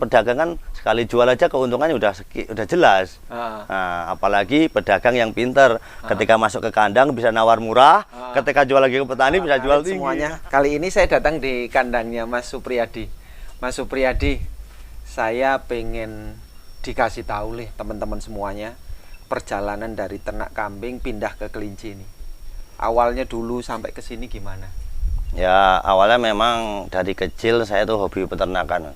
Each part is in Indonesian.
pedagang kan sekali jual aja keuntungannya udah jelas. Nah, apalagi pedagang yang pinter, ketika masuk ke kandang bisa nawar murah, ketika jual lagi ke petani bisa jual tinggi. Semuanya. Kali ini saya datang di kandangnya Mas Supriyadi. Mas Supriyadi, saya pengen dikasih tahu nih teman-teman semuanya perjalanan dari ternak kambing pindah ke kelinci ini. Awalnya dulu sampai ke sini gimana? Ya awalnya memang dari kecil saya tuh hobi peternakan.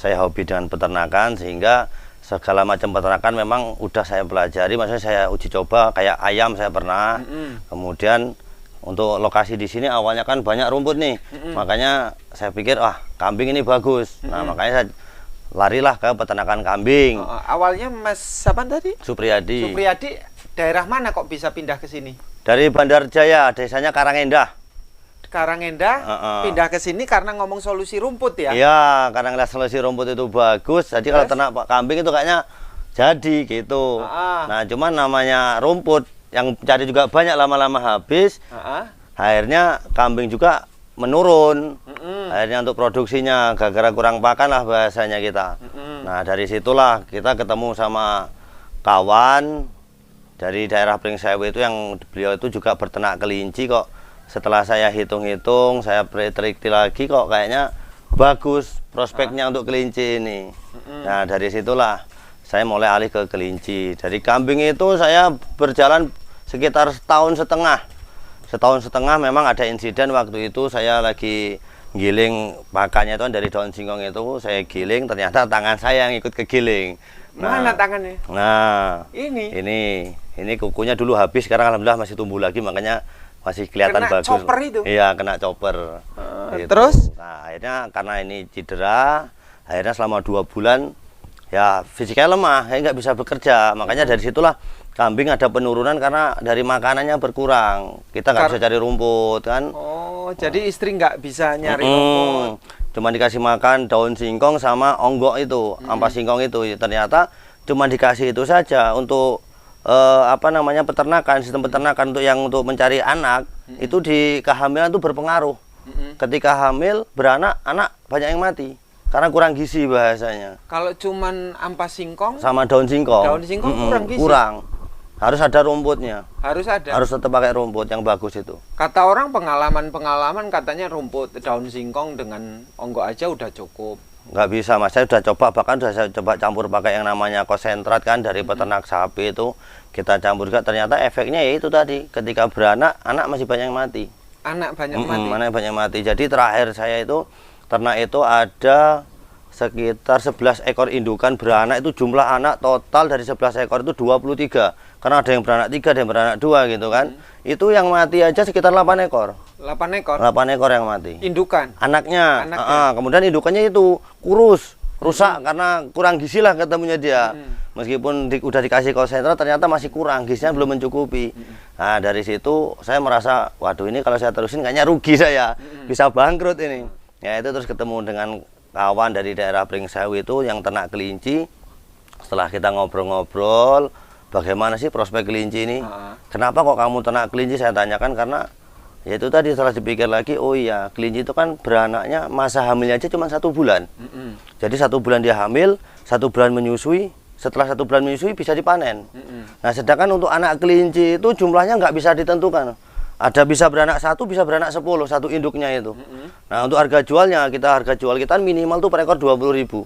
Saya hobi dengan peternakan sehingga segala macam peternakan memang udah saya pelajari. Maksudnya saya uji coba kayak ayam saya pernah. Kemudian untuk lokasi di sini awalnya kan banyak rumput nih. Makanya saya pikir kambing ini bagus. Nah makanya saya larilah ke peternakan kambing. Awalnya Mas siapa tadi? Supriyadi. Supriyadi daerah mana kok bisa pindah ke sini? Dari Bandar Jaya, desanya Karangendah. Karangendah pindah ke sini karena ngomong solusi rumput ya? Iya, karena ngeliat solusi rumput itu bagus. Jadi kalau ternak kambing itu kayaknya jadi gitu. Nah, cuman namanya rumput yang cari juga banyak, lama-lama habis. Akhirnya kambing juga menurun. Akhirnya untuk produksinya gara-gara kurang pakan lah bahasanya kita. Nah, dari situlah kita ketemu sama kawan dari daerah Pringsewu itu yang beliau itu juga berternak kelinci kok. Setelah saya hitung-hitung, saya teliti lagi kok kayaknya bagus prospeknya untuk kelinci ini. Nah dari situlah saya mulai alih ke kelinci. Dari kambing itu saya berjalan sekitar setahun setengah. Setahun setengah memang ada insiden waktu itu saya lagi giling pakannya itu dari daun singkong itu. Saya giling ternyata tangan saya yang ikut kegiling. Mana tangannya? Nah ini kukunya dulu habis, sekarang alhamdulillah masih tumbuh lagi, makanya masih kelihatan kena bagus. Chopper itu? Iya, kena chopper. Gitu. Terus? Nah, akhirnya karena ini cedera, akhirnya selama 2 bulan ya fisiknya lemah, nggak bisa bekerja. Makanya dari situlah kambing ada penurunan karena dari makanannya berkurang. Kita nggak bisa cari rumput kan. Oh, jadi istri nggak bisa nyari rumput. Cuma dikasih makan daun singkong sama onggok itu, ampas singkong itu. Ternyata cuma dikasih itu saja untuk peternakan, sistem peternakan untuk mencari anak itu di kehamilan itu berpengaruh. Ketika hamil beranak, anak banyak yang mati karena kurang gizi bahasanya. Kalau cuman ampas singkong sama daun singkong kurang gizi. Kurang. Harus ada rumputnya. Harus ada. Harus tetap pakai rumput yang bagus itu. Kata orang pengalaman katanya rumput daun singkong dengan onggok aja udah cukup. Nggak bisa mas, saya udah coba, bahkan sudah saya coba campur pakai yang namanya konsentrat kan dari peternak sapi itu kita campur juga, ternyata efeknya ya itu tadi, ketika beranak anak masih banyak yang mati. Anak banyak mati. Anak banyak mati. Jadi terakhir saya itu ternak itu ada sekitar 11 ekor indukan beranak, itu jumlah anak total dari 11 ekor itu 23. Karena ada yang beranak 3, ada yang beranak 2 gitu kan. Itu yang mati aja sekitar 8 ekor. 8 ekor? 8 ekor yang mati. Indukan? Anaknya. Kemudian indukannya itu kurus, rusak karena kurang gizi lah ketemunya dia. Meskipun udah dikasih konsentrat ternyata masih kurang, gizinya belum mencukupi. Nah dari situ saya merasa, waduh ini kalau saya terusin kayaknya rugi saya, bisa bangkrut ini. Ya itu terus ketemu dengan kawan dari daerah Pringsewu itu yang ternak kelinci. Setelah kita ngobrol-ngobrol, bagaimana sih prospek kelinci ini? Kenapa kok kamu ternak kelinci? Saya tanyakan karena ya itu tadi setelah dipikir lagi, oh iya kelinci itu kan beranaknya masa hamilnya aja cuma 1 bulan. Jadi 1 bulan dia hamil, 1 bulan menyusui. Setelah 1 bulan menyusui bisa dipanen. Nah sedangkan untuk anak kelinci itu jumlahnya nggak bisa ditentukan. Ada bisa beranak 1, bisa beranak 10, satu induknya itu. Nah untuk harga jualnya, harga jual kita minimal tuh per ekor 20.000.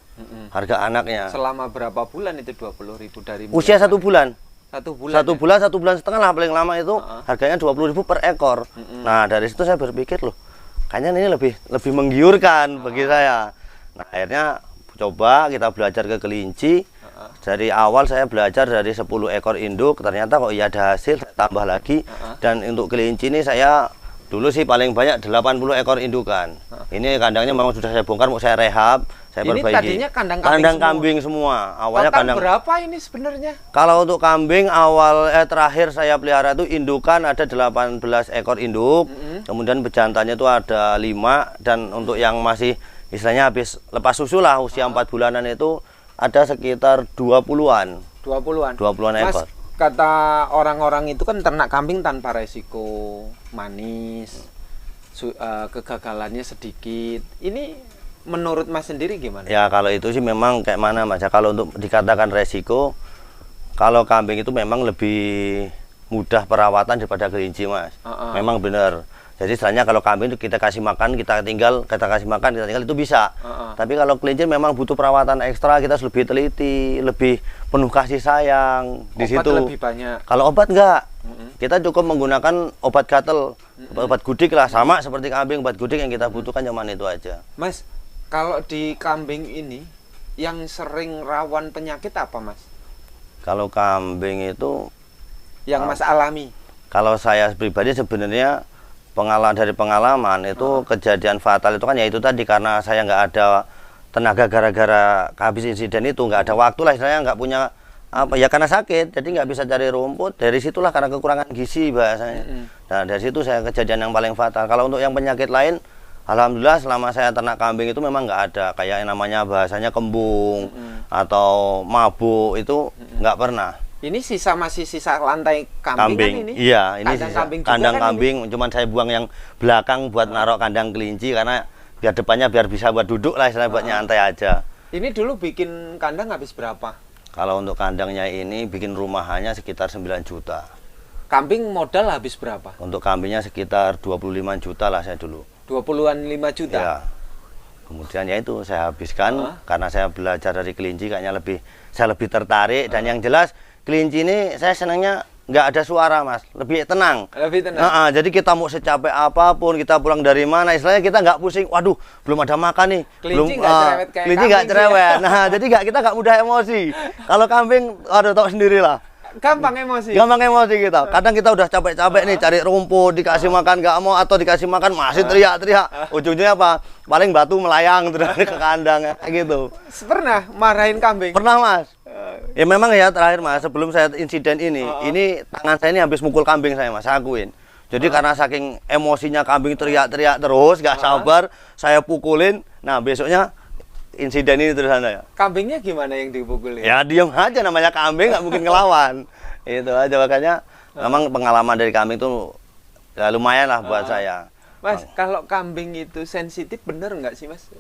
Harga anaknya. Selama berapa bulan itu 20.000 dari usia 1 bulan? 1 bulan. 1 bulan, 1 bulan setengah lah paling lama itu. Harganya 20.000 per ekor. Nah dari situ saya berpikir loh, kayaknya ini lebih menggiurkan bagi saya. Nah akhirnya coba kita belajar ke kelinci. Dari awal saya belajar dari 10 ekor induk, ternyata kok iya ada hasil, saya tambah lagi. Dan untuk kelinci ini saya dulu sih paling banyak 80 ekor indukan. Ini kandangnya memang sudah saya bongkar, mau saya rehab, saya perbaiki. Ini tadinya kandang kambing semua. Awalnya total kandang berapa ini sebenarnya? Kalau untuk kambing terakhir saya pelihara itu indukan ada 18 ekor induk, kemudian bejantannya itu ada 5, dan untuk yang masih istilahnya habis lepas susu lah usia 4 bulanan itu ada sekitar 20-an. 20-an. 20-an ekor. Mas, kata orang-orang itu kan ternak kambing tanpa resiko, manis, kegagalannya sedikit. Ini menurut Mas sendiri gimana? Ya kalau itu sih memang kayak mana Mas. Ya, kalau untuk dikatakan resiko, kalau kambing itu memang lebih mudah perawatan daripada kelinci Mas. Memang benar. Jadi istilahnya kalau kambing itu kita kasih makan, kita kasih makan, kita tinggal itu bisa. Tapi kalau kelinci memang butuh perawatan ekstra, kita harus lebih teliti, lebih penuh kasih sayang di Obat situ. lebih banyak. Kalau obat enggak, kita cukup menggunakan obat gatel, obat gudik lah, sama seperti kambing, obat gudik yang kita butuhkan cuman itu aja. Mas, kalau di kambing ini yang sering rawan penyakit apa Mas? Kalau kambing itu, Yang Mas alami? kalau saya pribadi sebenarnya dari pengalaman itu kejadian fatal itu kan ya itu tadi, karena saya nggak ada tenaga gara-gara habis insiden itu, nggak ada waktu lah, saya nggak punya apa ya, karena sakit jadi nggak bisa cari rumput, dari situlah karena kekurangan gizi bahasanya. Nah dari situ saya kejadian yang paling fatal. Kalau untuk yang penyakit lain, alhamdulillah selama saya ternak kambing itu memang nggak ada kayak yang namanya bahasanya kembung atau mabuk, itu nggak pernah. Ini masih sisa lantai kambing kan ini? Iya, ini kandang sisa kambing juga kandang kan kambing, cuman saya buang yang belakang buat naruh kandang kelinci, karena biar depannya biar bisa buat duduk lah, istilahnya buat nyantai aja. Ini dulu bikin kandang habis berapa? Kalau untuk kandangnya ini bikin rumahannya sekitar 9 juta. Kambing modal habis berapa? Untuk kambingnya sekitar 25 juta lah saya dulu. 25 juta? Ya. Kemudian ya itu saya habiskan karena saya belajar dari kelinci, kayaknya saya lebih tertarik. Dan yang jelas kelinci ini saya senangnya nggak ada suara Mas, lebih tenang. Lebih tenang. Jadi kita mau secapek apapun, kita pulang dari mana, istilahnya kita nggak pusing. Waduh, belum ada makan nih. Kelinci nggak cerewet kayak kelinci nggak kambing cerewet. ya. Nah, jadi kita nggak mudah emosi. Kalau kambing, aduh tahu sendirilah. Gampang emosi. Gampang emosi kita. Kadang kita udah capek-capek nih cari rumput, dikasih makan nggak mau, atau dikasih makan masih teriak-teriak. Ujungnya apa? Paling batu melayang terus ke kandang kayak gitu. Pernah marahin kambing? Pernah Mas. Ya memang ya terakhir Mas, sebelum saya insiden ini tangan saya ini habis mukul kambing saya Mas, saya akuin. Jadi karena saking emosinya kambing teriak-teriak terus, nggak sabar, saya pukulin. Nah besoknya insiden ini terus ya. Kambingnya gimana yang dipukulin? Ya diem aja, namanya kambing nggak mungkin ngelawan. Itu aja, makanya memang pengalaman dari kambing itu ya lumayan lah buat saya. Mas, kalau kambing itu sensitif bener nggak sih Mas?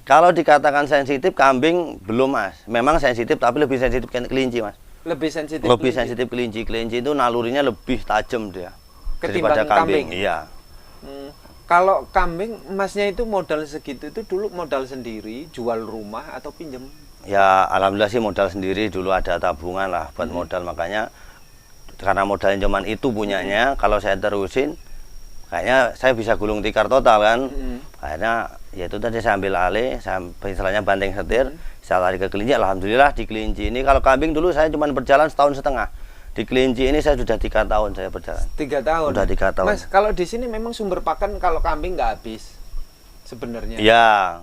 Kalau dikatakan sensitif, kambing belum Mas. Memang sensitif, tapi lebih sensitif ke kelinci Mas. Lebih sensitif. Lebih sensitif kelinci. Kelinci itu nalurinya lebih tajam dia Ketimbang daripada kambing. kambing? Iya. Kalau kambing, Masnya itu modal segitu itu dulu modal sendiri, jual rumah atau pinjam? Ya alhamdulillah sih modal sendiri, dulu ada tabungan lah buat modal, makanya karena modalnya cuman itu punyanya, kalau saya terusin kayaknya saya bisa gulung tikar total kan. Akhirnya ya itu tadi saya ambil alih, saya istilahnya banting setir, saya lari ke kelinci. Alhamdulillah di kelinci ini, kalau kambing dulu saya cuma berjalan setahun setengah, di kelinci ini saya sudah 3 tahun saya berjalan. 3 tahun? Udah 3 tahun. Mas, kalau di sini memang sumber pakan kalau kambing nggak habis sebenarnya? Ya,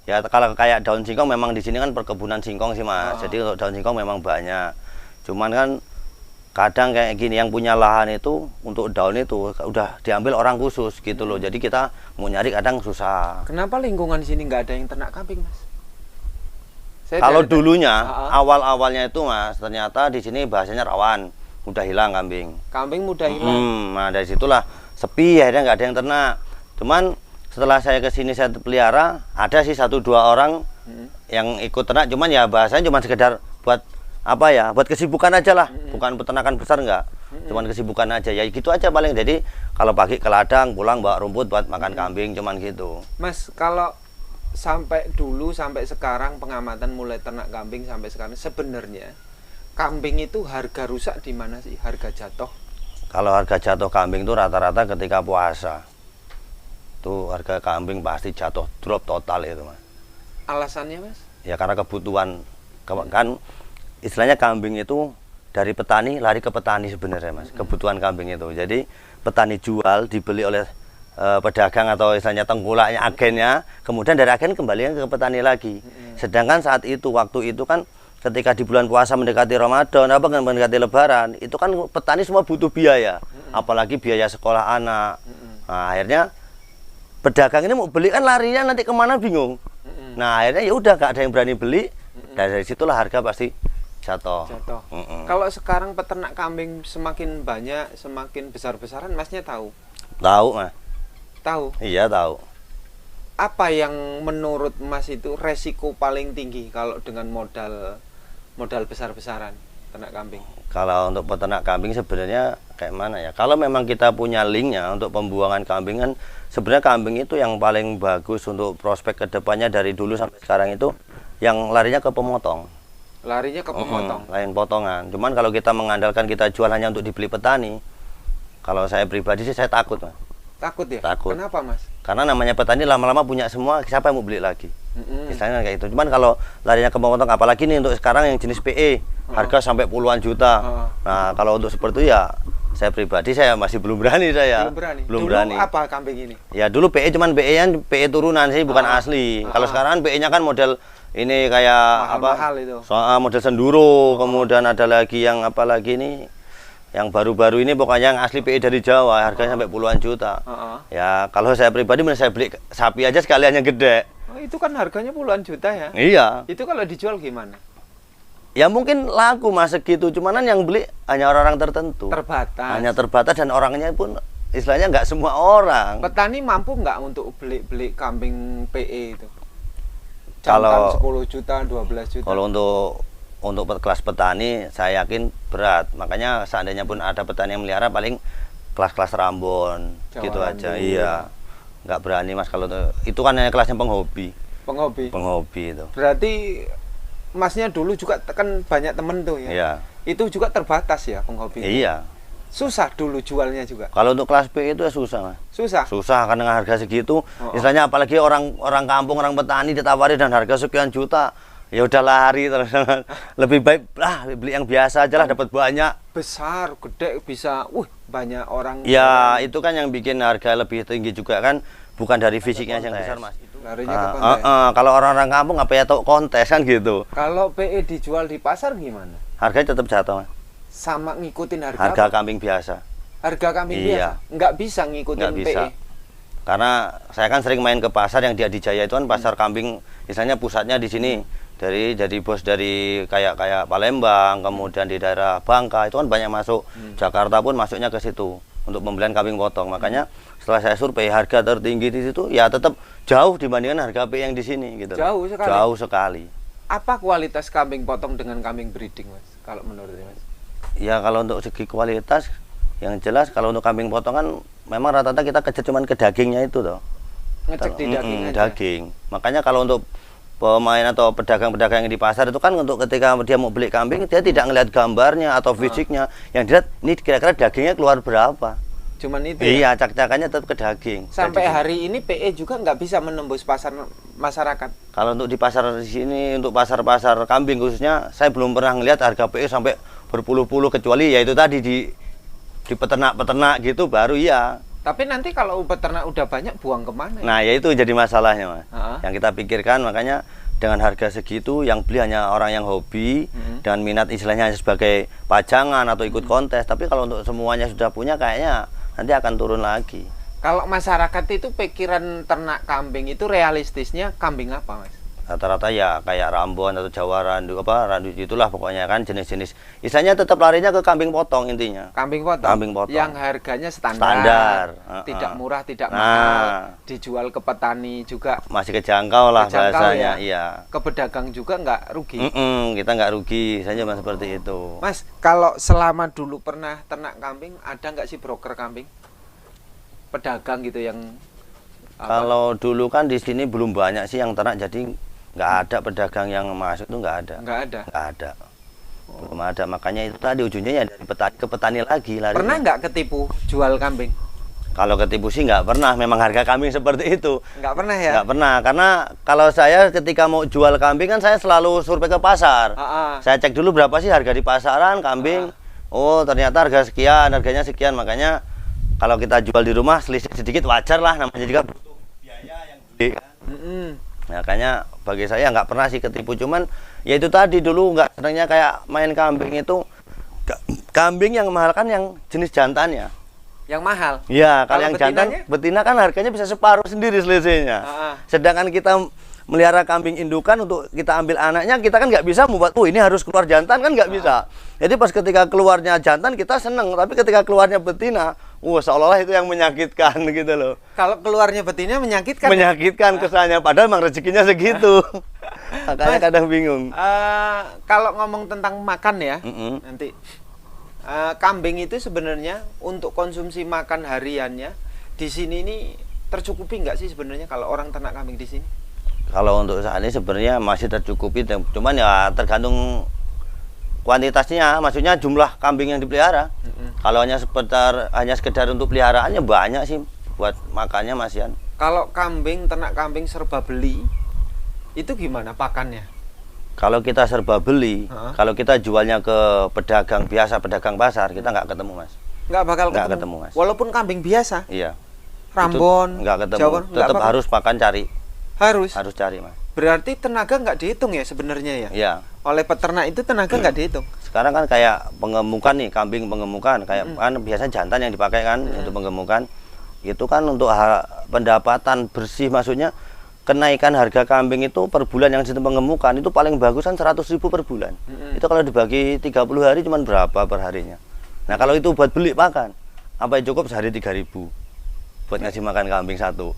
ya kalau kayak daun singkong memang di sini kan perkebunan singkong sih Mas. Jadi untuk daun singkong memang banyak. Cuman kan kadang kayak gini yang punya lahan itu untuk daun itu udah diambil orang khusus gitu loh. Jadi kita mau nyari kadang susah. Kenapa lingkungan sini nggak ada yang ternak kambing Mas? Kalau dulunya awal-awalnya itu Mas, ternyata di sini bahasanya rawan, mudah hilang kambing. Kambing mudah hilang. Nah dari situlah sepi, akhirnya nggak ada yang ternak. Cuman setelah saya ke sini saya pelihara, ada sih 1-2 orang yang ikut ternak. Cuman ya bahasanya cuma sekedar buat apa ya, buat kesibukan aja lah, bukan peternakan besar enggak. Cuman kesibukan aja, ya gitu aja paling. Jadi kalau pagi ke ladang, pulang bawa rumput buat makan kambing, cuman gitu. Mas, kalau sampai dulu sampai sekarang pengamatan mulai ternak kambing sampai sekarang, sebenarnya kambing itu harga rusak di mana sih? Harga jatuh? Kalau harga jatuh kambing itu rata-rata ketika puasa. Tuh harga kambing pasti jatuh, drop total itu Mas. Alasannya Mas? Ya karena kebutuhan, kan istilahnya kambing itu dari petani lari ke petani sebenarnya Mas. Kebutuhan kambing itu. Jadi petani jual, dibeli oleh pedagang atau istilahnya tengkulaknya, agennya, kemudian dari agen kembali ke petani lagi. Sedangkan saat itu, waktu itu kan ketika di bulan puasa mendekati Ramadan, mendekati Lebaran, itu kan petani semua butuh biaya, apalagi biaya sekolah anak. Nah, akhirnya pedagang ini mau beli kan larinya nanti kemana bingung. Nah akhirnya ya udah gak ada yang berani beli. Dari situlah harga pasti jatuh. Kalau sekarang peternak kambing semakin banyak, semakin besar-besaran, Masnya tahu? Tahu Mas. Tahu? Iya tahu. apa yang menurut Mas itu resiko paling tinggi kalau dengan modal besar-besaran ternak kambing? Kalau untuk peternak kambing sebenarnya kayak mana ya? Kalau memang kita punya linknya untuk pembuangan kambing kan sebenarnya kambing itu yang paling bagus untuk prospek kedepannya dari dulu sampai sekarang itu yang larinya ke pemotong. Larinya ke pemotong. Lain potongan. Cuman kalau kita mengandalkan kita jual hanya untuk dibeli petani, kalau saya pribadi sih saya takut, Mas. Takut ya? Takut. Kenapa, Mas? Karena namanya petani lama-lama punya semua, siapa yang mau beli lagi? Misalnya kayak itu. Cuman kalau larinya ke pemotong, apalagi nih untuk sekarang yang jenis PE, harga sampai puluhan juta. Nah, kalau untuk seperti itu ya saya pribadi saya masih belum berani saya. Belum berani. Belum Dulu berani. apa kambing ini? Ya dulu PE cuman PE-nya PE turunan sih, bukan asli. Kalau sekarang PE-nya kan model ini kayak Mahal itu. Soal model senduro, kemudian ada lagi yang apa lagi nih? Yang baru-baru ini pokoknya yang asli PE dari Jawa, harganya sampai puluhan juta. Ya, kalau saya pribadi mending saya beli sapi aja sekalian yang gede. Oh, itu kan harganya puluhan juta ya? Iya. Itu kalau dijual gimana? Ya mungkin laku Mas segitu, cuman kan yang beli hanya orang-orang tertentu. Terbatas. Hanya terbatas dan orangnya pun istilahnya nggak semua orang. Petani mampu nggak untuk beli kambing PE itu? Kalau 10 juta, 12 juta. Kalau untuk kelas petani saya yakin berat. Makanya seandainya pun ada petani yang melihara paling kelas-kelas Rambon Jawa gitu Rambon. aja. Iya. Nggak berani Mas kalau itu kan hanya kelasnya penghobi. Penghobi. Penghobi itu. Berarti Masnya dulu juga kan banyak temen tuh ya. Iya. Itu juga terbatas ya penghobi. Iya. Susah dulu jualnya juga. Kalau untuk kelas B itu ya susah, Mas. Susah. Susah karena dengan harga segitu. Istilahnya apalagi orang kampung, orang petani ditawari dan harga sekian juta. Ya udah lari terus. Lebih baik beli yang biasa aja lah, dapat banyak. Besar, gede, bisa banyak orang. Ya, itu kan yang bikin harga lebih tinggi juga kan, bukan dari fisiknya yang besar, Mas. Larinya ke kontes. Kalau orang-orang kampung apa ya tahu kontes kan gitu. Kalau PE dijual di pasar gimana? Harganya tetap jatuh, Mas. Sama ngikutin harga Harga apa? kambing biasa. Harga kambing Iya. biasa? Nggak bisa ngikutin Nggak bisa. PE? Karena saya kan sering main ke pasar yang di Adijaya itu kan pasar kambing, misalnya pusatnya di sini. Dari bos dari kayak Palembang, kemudian di daerah Bangka itu kan banyak masuk. Jakarta pun masuknya ke situ untuk pembelian kambing potong. Makanya setelah saya survei harga tertinggi di situ ya tetap jauh dibandingkan harga PE yang di sini gitu. Jauh sekali. Jauh sekali. Apa kualitas kambing potong dengan kambing breeding, Mas? Kalau menurut Mas? Ya kalau untuk segi kualitas yang jelas kalau untuk kambing potong kan memang rata-rata kita kejar cuman ke dagingnya itu toh. Ngecek di daging aja. Daging. Makanya kalau untuk pemain atau pedagang-pedagang yang di pasar itu kan untuk ketika dia mau beli kambing dia tidak ngelihat gambarnya atau fisiknya, yang dilihat ini kira-kira dagingnya keluar berapa. Cuman itu. Iya, Ya? cak-cakannya tetap ke daging. Sampai Jadi, hari ini PE juga nggak bisa menembus pasar masyarakat. kalau untuk di pasar di sini untuk pasar-pasar kambing khususnya saya belum pernah ngelihat harga PE sampai berpuluh-puluh, kecuali ya itu tadi di peternak-peternak gitu baru ya. Tapi nanti kalau peternak udah banyak buang kemana ya? Nah, ya itu jadi masalahnya, Mas. Ha-ha. Yang kita pikirkan makanya dengan harga segitu yang beli hanya orang yang hobi dan minat istilahnya sebagai pajangan atau ikut kontes. Tapi kalau untuk semuanya sudah punya kayaknya nanti akan turun lagi. Kalau masyarakat itu pikiran ternak kambing itu realistisnya kambing apa, Mas? Rata-rata ya kayak Rambon atau Jawa Randu itulah pokoknya kan jenis-jenis. Istilahnya tetap larinya ke kambing potong intinya. Kambing potong. Kambing potong. Yang harganya standar. Standar. Tidak murah, tidak Nah. mahal. Dijual ke petani juga. Masih kejangkau lah Kejangkau bahasanya, ya. iya. Ke pedagang juga nggak rugi. Kita nggak rugi, saja Mas seperti itu. Mas, kalau selama dulu pernah ternak kambing, ada nggak sih broker kambing? Pedagang gitu yang Kalau dulu kan di sini belum banyak sih yang ternak, jadi nggak ada pedagang yang masuk itu nggak ada. nggak ada. Nggak ada. Belum ada, makanya itu tadi ujungnya ya dari petani ke petani lagi larinya. Pernah nggak ketipu jual kambing? Kalau ketipu sih nggak pernah, memang harga kambing seperti itu. Nggak pernah ya? Nggak pernah, karena kalau saya ketika mau jual kambing kan saya selalu survei ke pasar. Saya cek dulu berapa sih harga di pasaran kambing. Oh ternyata harga sekian, harganya sekian, makanya kalau kita jual di rumah selisih sedikit wajar lah, namanya juga butuh biaya yang gede kan. Makanya bagi saya nggak pernah sih ketipu, cuman ya itu tadi dulu nggak senangnya kayak main kambing itu kambing yang mahal kan yang jenis jantannya. Yang mahal. Iya, kalau yang betinanya? jantan betina kan harganya bisa separuh sendiri selisihnya. Sedangkan kita melihara kambing indukan untuk kita ambil anaknya, kita kan nggak bisa membuat, ini harus keluar jantan kan nggak bisa. Jadi pas ketika keluarnya jantan kita seneng, tapi ketika keluarnya betina, seolah-olah itu yang menyakitkan gitu loh. Kalau keluarnya betina menyakitkan. Menyakitkan kesannya, padahal emang rezekinya segitu. Makanya Mas, kadang bingung. Kalau ngomong tentang makan ya, Mm-mm. nanti kambing itu sebenarnya untuk konsumsi makan hariannya di sini ini tercukupi nggak sih sebenarnya kalau orang ternak kambing di sini? Kalau untuk saat ini sebenarnya masih tercukupi, cuman ya tergantung kuantitasnya, maksudnya jumlah kambing yang dipelihara. Kalau hanya sekedar untuk peliharaannya banyak sih, buat makannya masihan. Kalau ternak kambing serba beli, itu gimana pakannya? Kalau kita serba beli, Ha? kalau kita jualnya ke pedagang biasa, pedagang pasar, kita nggak ketemu, Mas. Nggak bakal Nggak ketemu, Mas. Walaupun kambing biasa, Iya. Rambon, Nggak ketemu. Jawa, nggak Tetap bakal. harus pakan cari, Harus. cari, Mas. Berarti tenaga nggak dihitung ya sebenarnya ya? Iya. Oleh peternak itu tenaga nggak dihitung. Sekarang kan kayak pengemukan nih, kambing pengemukan, kayak kan biasanya jantan yang dipakai kan untuk pengemukan. Itu kan untuk pendapatan bersih, maksudnya kenaikan harga kambing itu per bulan yang sistem pengemukan itu paling bagus kan 100.000 per bulan. Itu kalau dibagi 30 hari cuman berapa per harinya. Nah, kalau itu buat beli pakan, apa yang cukup sehari 3.000 buat ngasih makan kambing satu.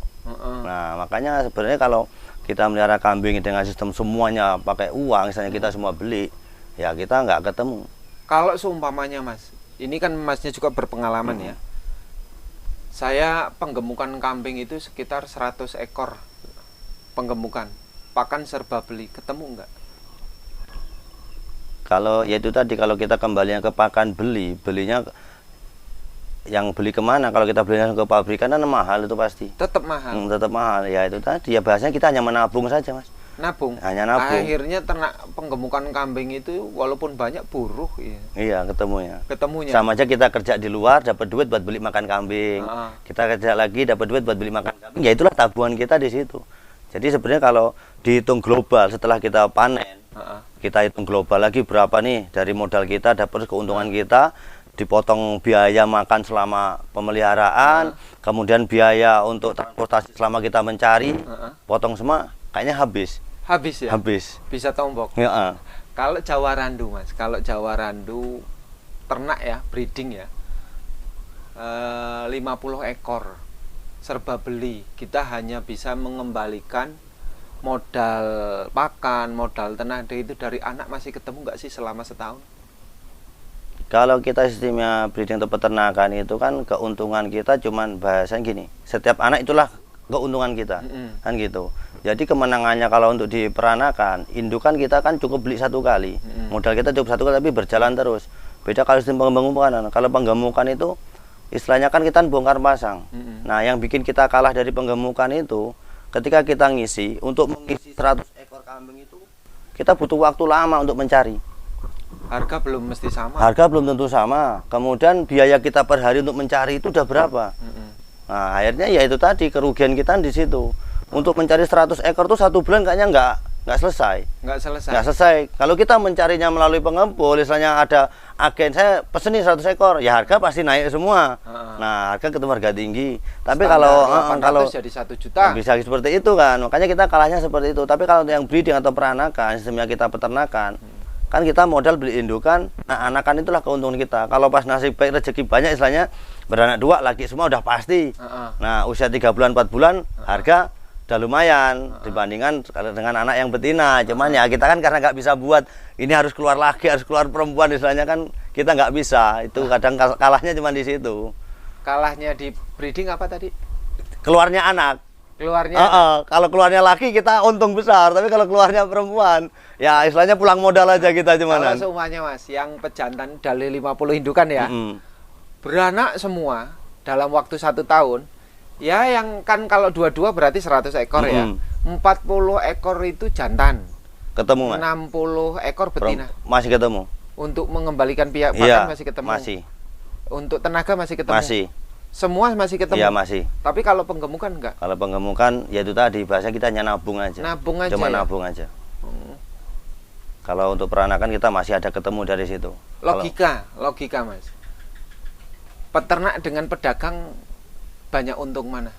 Nah, makanya sebenarnya kalau kita melihara kambing dengan sistem semuanya pakai uang, misalnya kita semua beli, ya kita nggak ketemu. Kalau seumpamanya Mas, ini kan Masnya juga berpengalaman ya. Saya penggemukan kambing itu sekitar 100 ekor penggemukan. Pakan serba beli, ketemu nggak? Kalau ya itu tadi, kalau kita kembalinya ke pakan belinya yang beli kemana? Kalau kita belinya ke pabrikan kan mahal itu pasti. Tetap mahal. Tetap mahal. Ya itu tadi, ya bahasanya kita hanya menabung saja, Mas. Nabung. Hanya nabung. Akhirnya ternak penggemukan kambing itu walaupun banyak buruh ya. Iya, ketemunya. Ketemunya. Sama aja kita kerja di luar dapat duit buat beli makan kambing. Kita kerja lagi dapat duit buat beli makan kambing. Ya itulah tabungan kita di situ. Jadi sebenarnya kalau dihitung global setelah kita panen, kita hitung global lagi berapa nih dari modal kita dapat keuntungan kita, dipotong biaya makan selama pemeliharaan, kemudian biaya untuk transportasi selama kita mencari, potong semua, kayaknya habis. Habis ya? Habis. Bisa tombok. Ya. Kalau Jawa Randu Mas, kalau Jawa Randu ternak ya, breeding ya, 50 ekor serba beli, kita hanya bisa mengembalikan modal pakan, modal tenaga itu dari anak masih ketemu nggak sih selama setahun? Kalau kita sistemnya breeding atau peternakan itu kan keuntungan kita cuman bahasan gini, setiap anak itulah keuntungan kita, kan gitu. Jadi kemenangannya kalau untuk di peranakan, indukan kita kan cukup beli satu kali, modal kita cukup satu kali tapi berjalan terus. Beda kalau sistem penggemukan, kalau penggemukan itu istilahnya kan kita bongkar pasang. Nah, yang bikin kita kalah dari penggemukan itu, ketika kita ngisi, untuk mengisi 100 ekor kambing itu, kita butuh waktu lama untuk mencari. Harga belum mesti sama. Harga belum tentu sama. Kemudian biaya kita per hari untuk mencari itu udah berapa? Nah, akhirnya ya itu tadi, kerugian kita di situ. Untuk mencari 100 ekor tuh 1 bulan kayaknya nggak selesai. Nggak selesai. Kalau kita mencarinya melalui pengepul, misalnya ada agen, saya pesen nih 100 ekor, ya harga pasti naik semua. Nah, harga ketemu harga tinggi. Tapi kalau jadi 1 juta bisa seperti itu kan, makanya kita kalahnya seperti itu. Tapi kalau yang breeding atau peranakan, sistemnya kita peternakan, kan kita modal beli indukan, nah anakan itulah keuntungan kita. Kalau pas nasib baik rezeki banyak, istilahnya beranak 2 lagi semua udah pasti. Nah, usia 3 bulan 4 bulan harga udah lumayan dibandingkan dengan anak yang betina. Cuman ya kita kan karena nggak bisa buat ini harus keluar laki, harus keluar perempuan, istilahnya kan kita nggak bisa. Itu kadang kalahnya cuma di situ. Kalahnya di breeding apa tadi? Keluarnya anak. Kalau keluarnya laki kita untung besar, tapi kalau keluarnya perempuan, ya istilahnya pulang modal aja kita cuman. Kalau semuanya Mas, yang pejantan dari 50 indukan ya, beranak semua dalam waktu 1 tahun, ya yang kan kalau 22 berarti 100 ekor ya, 40 ekor itu jantan, ketemu Mas. 60 ekor betina. Masih ketemu. Untuk mengembalikan pihak pakan masih ketemu. Masih. Untuk tenaga masih ketemu. Masih. Semua masih ketemu? Iya masih. Tapi kalau penggemukan enggak? Kalau penggemukan ya itu tadi, bahasa kita hanya nabung aja. Nabung aja. Cuma ya? nabung aja. Kalau untuk peranakan kita masih ada ketemu dari situ. Logika Mas. Peternak dengan pedagang banyak untung mana?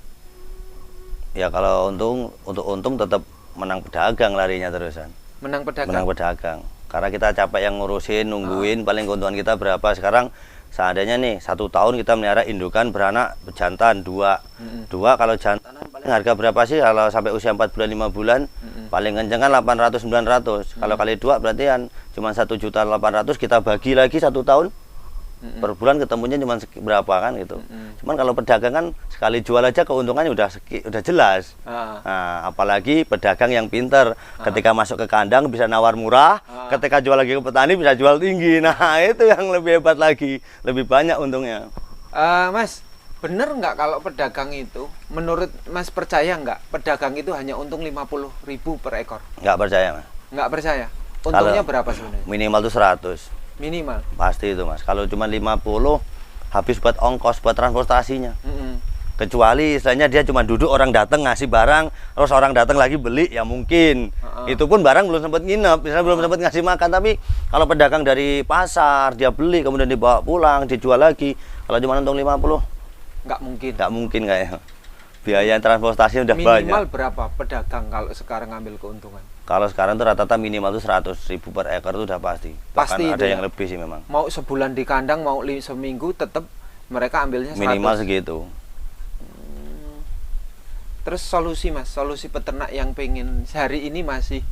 Ya kalau untuk untung tetap menang pedagang larinya terusan. Menang pedagang. Menang pedagang. Karena kita capek yang ngurusin, nungguin, paling keuntungan kita berapa. Sekarang Seandainya nih 1 tahun kita melihara indukan beranak jantan 2. Kalau jantanan paling harga berapa sih kalau sampai usia 4 bulan 5 bulan? Paling kenceng kan 800 900. Kalau kali 2 berarti kan cuma 1.800.000 kita bagi lagi 1 tahun. Per bulan ketemunya cuma berapa kan gitu. Cuman kalau pedagang kan sekali jual aja keuntungannya udah jelas. Nah, apalagi pedagang yang pinter, ketika masuk ke kandang bisa nawar murah, ketika jual lagi ke petani bisa jual tinggi. Nah, itu yang lebih hebat lagi, lebih banyak untungnya. Mas, bener nggak kalau pedagang itu, menurut Mas percaya nggak pedagang itu hanya untung 50.000 per ekor? Nggak percaya, Mas. Nggak percaya. Untungnya Kalau berapa sebenarnya? minimal tuh 100. Minimal. Pasti itu, Mas. Kalau cuma 50 habis buat ongkos, buat transportasinya. Kecuali istilahnya dia cuma duduk, orang datang ngasih barang, terus orang datang lagi beli, ya mungkin. Itu pun barang belum sempat nginep, misalnya belum sempat ngasih makan. Tapi kalau pedagang dari pasar, dia beli, kemudian dibawa pulang, dijual lagi. Kalau cuma untung 50, nggak mungkin. Nggak mungkin kayaknya. Biaya transportasi udah banyak. Minimal berapa pedagang kalau sekarang ngambil keuntungan? Kalau sekarang tuh rata-rata minimal tuh 100.000 per ekor tuh udah pasti. Pasti Bahkan ada ya? yang lebih sih memang. Mau sebulan di kandang, mau seminggu, tetap mereka ambilnya 100. Minimal segitu. Terus solusi, Mas, solusi peternak yang pengen sehari ini masih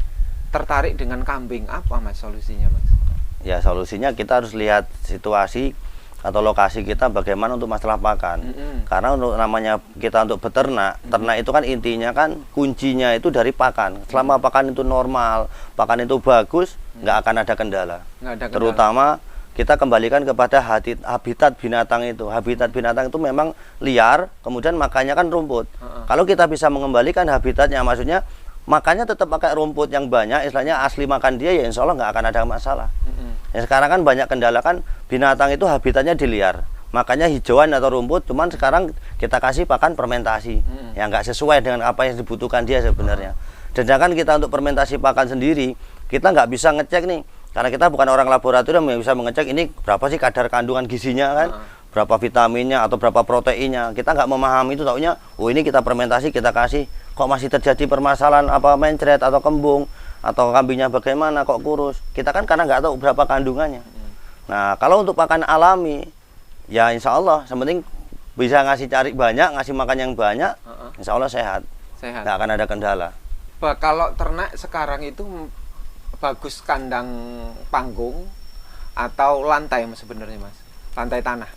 tertarik dengan kambing, apa Mas solusinya, Mas? Ya solusinya kita harus lihat situasi atau lokasi kita bagaimana untuk masalah pakan. Karena untuk namanya kita untuk beternak, ternak itu kan intinya kan kuncinya itu dari pakan. Selama pakan itu normal, pakan itu bagus, nggak akan ada kendala. Nggak ada kendala. Terutama kita kembalikan kepada habitat binatang itu. Habitat binatang itu memang liar, kemudian makannya kan rumput. Kalau kita bisa mengembalikan habitatnya, maksudnya makannya tetap pakai rumput yang banyak, istilahnya asli makan dia, ya insya Allah nggak akan ada masalah. Ya, sekarang kan banyak kendala kan binatang itu habitatnya di liar, makanya hijauan atau rumput, cuman sekarang kita kasih pakan fermentasi yang nggak sesuai dengan apa yang dibutuhkan dia sebenarnya. Sedangkan kita untuk fermentasi pakan sendiri, kita nggak bisa ngecek nih, karena kita bukan orang laboratorium yang bisa mengecek ini berapa sih kadar kandungan gizinya kan, berapa vitaminnya atau berapa proteinnya. Kita nggak memahami itu, taunya oh ini kita fermentasi kita kasih, kok masih terjadi permasalahan apa mencret atau kembung atau kambingnya bagaimana kok kurus. Kita kan karena nggak tahu berapa kandungannya. Nah kalau untuk pakan alami ya insya Allah sementing bisa cari banyak, ngasih makan yang banyak, insya Allah sehat, nggak akan ada kendala. Kalau ternak sekarang itu bagus kandang panggung atau lantai sebenarnya, Mas? Lantai tanah.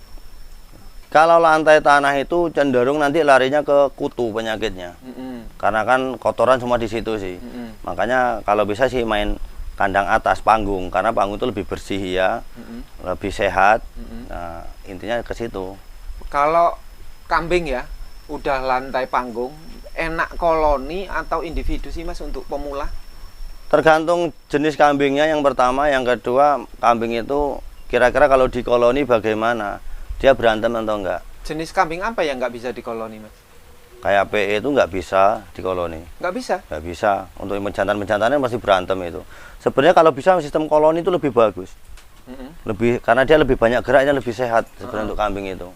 Kalau lantai tanah itu cenderung nanti larinya ke kutu penyakitnya. Karena kan kotoran semua di situ sih. Makanya kalau bisa sih main kandang atas panggung, karena panggung itu lebih bersih ya, lebih sehat. Nah, intinya ke situ. Kalau kambing ya, udah lantai panggung, enak koloni atau individu sih Mas untuk pemula? Tergantung jenis kambingnya yang pertama, yang kedua kambing itu kira-kira kalau di koloni bagaimana? Dia berantem atau enggak? Jenis kambing apa yang nggak bisa di koloni, Mas? Kayak PE itu nggak bisa di koloni. Nggak bisa? Nggak bisa. Untuk menjantan-menjantannya masih berantem itu. Sebenarnya kalau bisa sistem koloni itu lebih bagus. Lebih, karena dia lebih banyak geraknya, lebih sehat sebenarnya untuk kambing itu.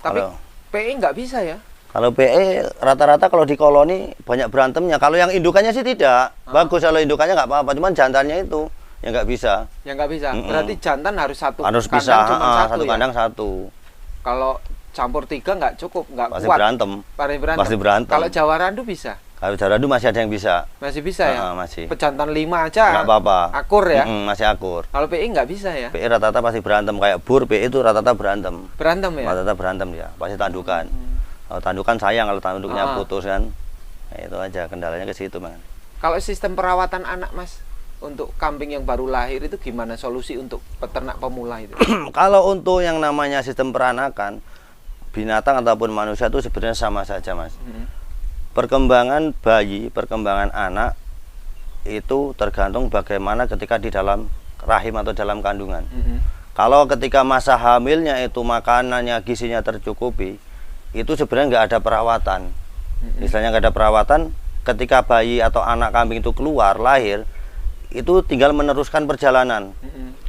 Tapi kalau PE nggak bisa ya? Kalau PE rata-rata kalau di koloni banyak berantemnya. Kalau yang indukannya sih tidak. Bagus kalau indukannya nggak apa-apa. Cuman jantannya itu yang nggak bisa. Yang nggak bisa. Berarti jantan harus satu. Harus kandang bisa. cuma Satu ya? kandang satu. Kalau campur 3 nggak cukup, nggak Pasti kuat. berantem. Pasti berantem. Kalau Jawa Randu bisa? Kalau Jawa Randu masih ada yang bisa. Masih bisa ya? Masih. Pejantan 5 aja. Nggak apa-apa. Akur ya? Masih akur. Kalau PE nggak bisa ya? PE rata-rata pasti berantem. Kayak bur PE itu rata-rata berantem. Berantem ya? Rata-rata berantem dia. Pasti tandukan. Kalau tandukan sayang kalau tanduknya putus kan. Nah, itu aja kendalanya ke situ, Mas. Kalau sistem perawatan anak, Mas, untuk kambing yang baru lahir itu gimana solusi untuk peternak pemula itu? Kalau untuk yang namanya sistem peranakan, binatang ataupun manusia itu sebenarnya sama saja, Mas. Perkembangan bayi, perkembangan anak itu tergantung bagaimana ketika di dalam rahim atau dalam kandungan. Kalau ketika masa hamilnya itu makanannya gizinya tercukupi, itu sebenarnya nggak ada perawatan. Istilahnya nggak ada perawatan, ketika bayi atau anak kambing itu keluar lahir, itu tinggal meneruskan perjalanan.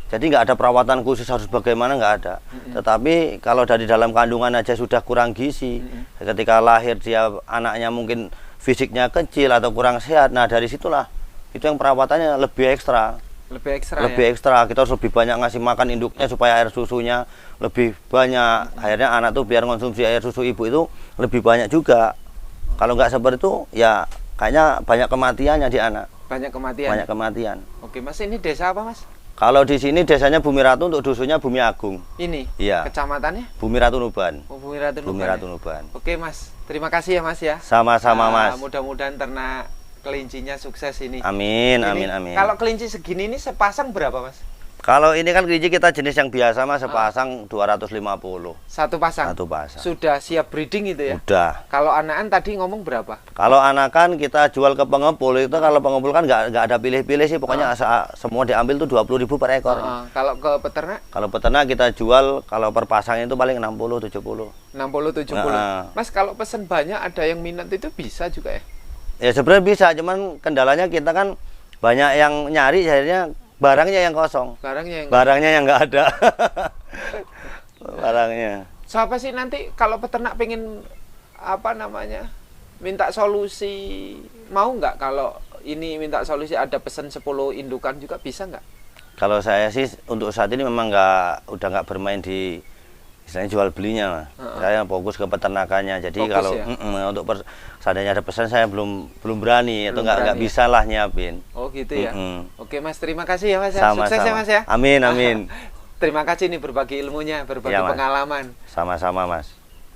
Jadi nggak ada perawatan khusus harus bagaimana, nggak ada. Tetapi kalau dari dalam kandungan aja sudah kurang gizi, ketika lahir dia anaknya mungkin fisiknya kecil atau kurang sehat, nah dari situlah itu yang perawatannya lebih ekstra. Lebih ekstra lebih ya? ekstra. Kita harus lebih banyak ngasih makan induknya supaya air susunya lebih banyak. Akhirnya anak tuh biar konsumsi air susu ibu itu lebih banyak juga. Kalau nggak seperti itu ya kayaknya banyak kematiannya di anak. Banyak kematian. Banyak kematian. Oke Mas, ini desa apa Mas? Kalau di sini desanya Bumi Ratu, untuk dusunnya Bumi Agung. Ini? Iya. Kecamatannya? Bumi Ratu Nuban. Oh, Bumi Ratu Bumi Nuban Ratu ya? Nuban. Oke Mas, terima kasih ya Mas ya. Sama-sama Mas. Mudah-mudahan ternak kelincinya sukses ini. Amin, Ini, amin, amin. Kalau kelinci segini ini sepasang berapa Mas? Kalau ini kan kelinci kita jenis yang biasa Mas, sepasang 250. Satu pasang? Satu pasang. Sudah siap breeding itu ya? Udah. Kalau anakan tadi ngomong berapa? Kalau anakan kita jual ke pengepul itu, kalau pengepul kan nggak ada pilih-pilih sih, pokoknya semua diambil tuh 20.000 per ekor. Kalau ke peternak? Kalau peternak kita jual kalau per pasang itu paling 60-70. 60-70. Mas kalau pesen banyak ada yang minat itu bisa juga ya? Ya sebenarnya bisa, cuman kendalanya kita kan banyak yang nyari, akhirnya barangnya yang kosong. Barangnya yang nggak ada. Barangnya. Siapa sih nanti kalau peternak pengen apa namanya minta solusi, mau nggak kalau ini minta solusi ada pesan 10 indukan juga bisa nggak? Kalau saya sih untuk saat ini memang udah nggak bermain di istilahnya jual belinya Mas. Saya fokus ke peternakannya. Jadi Fokus kalau ya? untuk seandainya ada pesan saya belum berani atau nggak bisa lah nyiapin. Oh gitu ya. Oke Mas, terima kasih ya Mas. Sama-sama. Sukses ya Mas ya. Amin, amin. Terima kasih nih berbagi ilmunya, berbagi Ya, Mas. pengalaman. Sama-sama Mas.